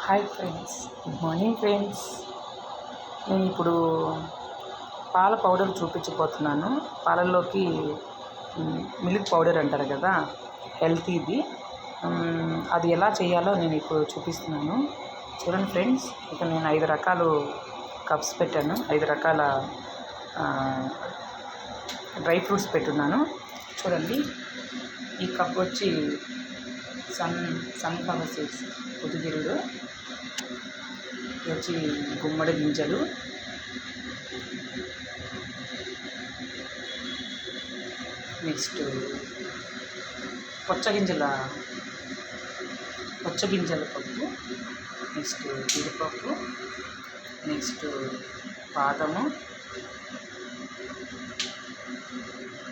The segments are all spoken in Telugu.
Hi friends, good morning friends. నేను ఇప్పుడు పాల పౌడర్ చూపించబోతున్నాను. పాలల్లోకి మిల్క్ పౌడర్ అంటారు కదా, హెల్తీది. అది ఎలా చేయాలో నేను ఇప్పుడు చూపిస్తున్నాను. చూడండి ఫ్రెండ్స్, ఇక నేను 5 రకాలు కప్స్ పెట్టాను, 5 రకాల డ్రై ఫ్రూట్స్ పెట్టున్నాను. చూడండి, ఈ కప్ వచ్చి సన్ఫ్లవర్ సీడ్స్, పొద్దుతిరుగుడు వచ్చి గుమ్మడి గింజలు, నెక్స్ట్ పొచ్చగింజల పప్పు, నెక్స్ట్ జీడిపప్పు, నెక్స్ట్ బాదము,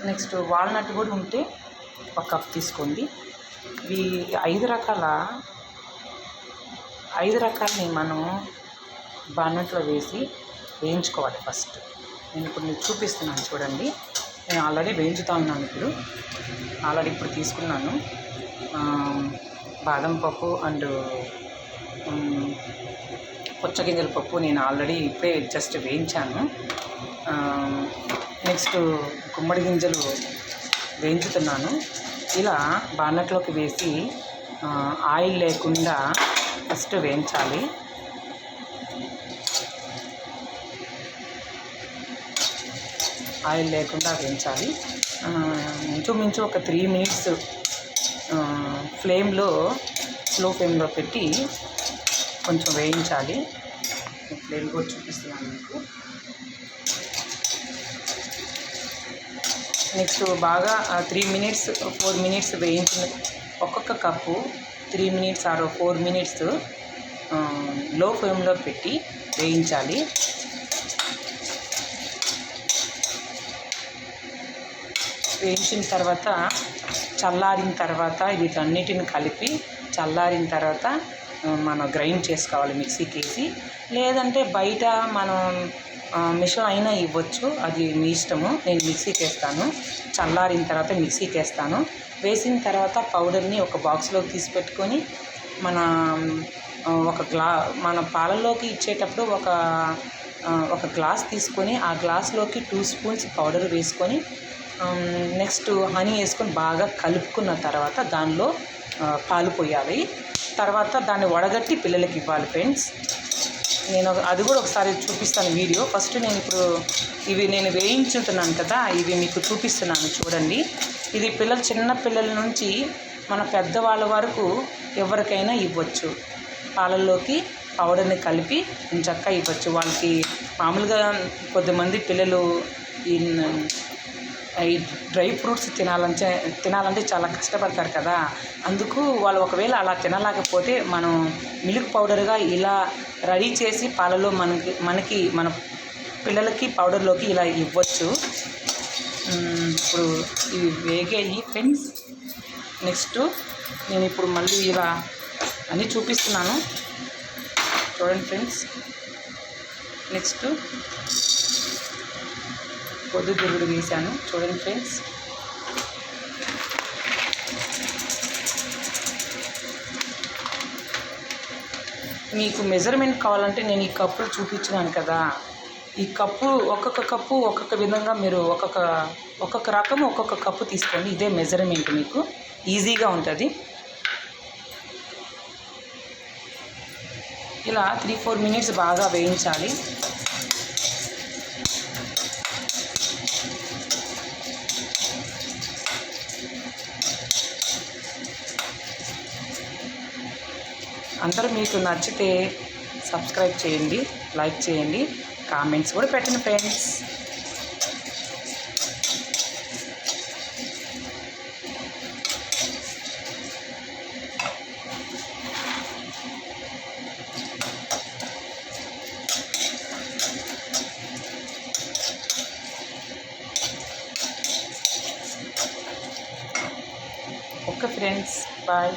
నెక్స్ట్ వాల్నట్ కూడా ఉంటే ఒక కప్ తీసుకోండి. ఇవి 5 రకాలని మనం బాణట్లో వేసి వేయించుకోవాలి. ఫస్ట్ నేను ఇప్పుడు మీకు చూపిస్తున్నాను. చూడండి, నేను ఆల్రెడీ వేయించుతూ ఉన్నాను. ఇప్పుడు తీసుకున్నాను బాదం పప్పు అండ్ పుచ్చగింజల పప్పు. నేను ఆల్రెడీ ఇప్పుడే జస్ట్ వేయించాను. నెక్స్ట్ గుమ్మడి గింజలు వేయించుతున్నాను. ఇలా బాణట్లోకి వేసి ఆయిల్ లేకుండా ఫస్ట్ వేయించాలి. ఆయిల్ లేకుండా వేయించాలి. ఇంచుమించు ఒక 3 minutes స్లో ఫ్లేమ్లో పెట్టి కొంచెం వేయించాలి. ఫ్లేమ్ కూడా చూపిస్తున్నాను మీకు. నెక్స్ట్ బాగా 3 minutes 4 minutes వేయించిన ఒక్కొక్క కప్పు 3 minutes ఆర్ 4 minutes లో ఫ్లేమ్లో పెట్టి వేయించాలి. వేయించిన తర్వాత చల్లారిన తర్వాత వీటన్నిటిని కలిపి చల్లారిన తర్వాత మనం గ్రైండ్ చేసుకోవాలి మిక్సీకి వేసి. లేదంటే బయట మనం మిషన్ అయినా ఇవ్వచ్చు, అది మీ ఇష్టము. నేను మిక్సీకి వేస్తాను. చల్లారిన తర్వాత మిక్సీకి వేస్తాను. వేసిన తర్వాత పౌడర్ని ఒక బాక్స్లోకి తీసి పెట్టుకొని మన పాలల్లోకి ఇచ్చేటప్పుడు ఒక గ్లాస్ తీసుకొని ఆ గ్లాస్లోకి 2 spoons పౌడర్ వేసుకొని నెక్స్ట్ హనీ వేసుకొని బాగా కలుపుకున్న తర్వాత దానిలో పాలు పోయాలి. తర్వాత దాన్ని వడగట్టి పిల్లలకి ఇవ్వాలి ఫ్రెండ్స్. నేను అది కూడా ఒకసారి చూపిస్తాను వీడియో. ఫస్ట్ నేను ఇప్పుడు ఇవి నేను వేయించుతున్నాను కదా, ఇవి మీకు చూపిస్తున్నాను. చూడండి, ఇది చిన్న పిల్లల నుంచి మన పెద్దవాళ్ళ వరకు ఎవరికైనా ఇవ్వచ్చు. పాలల్లోకి పౌడర్ని కలిపి చక్కగా ఇవ్వచ్చు. వాళ్ళకి మామూలుగా కొద్దిమంది పిల్లలు ఈ డ్రై ఫ్రూట్స్ తినాలంటే చాలా కష్టపడతారు కదా. అందుకు వాళ్ళు ఒకవేళ అలా తినలేకపోతే మనం మిల్క్ పౌడర్గా ఇలా రెడీ చేసి పాలలో మనకి మన పిల్లలకి పౌడర్లోకి ఇలా ఇవ్వచ్చు. ఇప్పుడు ఇవి వేగాయి ఫ్రెండ్స్. నెక్స్ట్ నేను ఇప్పుడు మళ్ళీ ఇలా అన్నీ చూపిస్తున్నాను. చూడండి ఫ్రెండ్స్, నెక్స్ట్ పొద్దుతిరుగుడు వేసాను. చూడండి ఫ్రెండ్స్, మీకు మెజర్మెంట్ కావాలంటే నేను ఈ కప్పులు చూపించినాను కదా, ఈ కప్పు ఒక్కొక్క కప్పు ఒక్కొక్క విధంగా మీరు ఒక్కొక్క రకం ఒక్కొక్క కప్పు తీసుకోండి. ఇదే మెజర్మెంట్, మీకు ఈజీగా ఉంటుంది. ఇలా 3-4 minutes బాగా వేయించాలి. అందరూ మీకు నచ్చితే సబ్స్క్రైబ్ చేయండి, లైక్ చేయండి, కామెంట్స్ కూడా పెట్టండి ఫ్రెండ్స్. Okay friends, bye.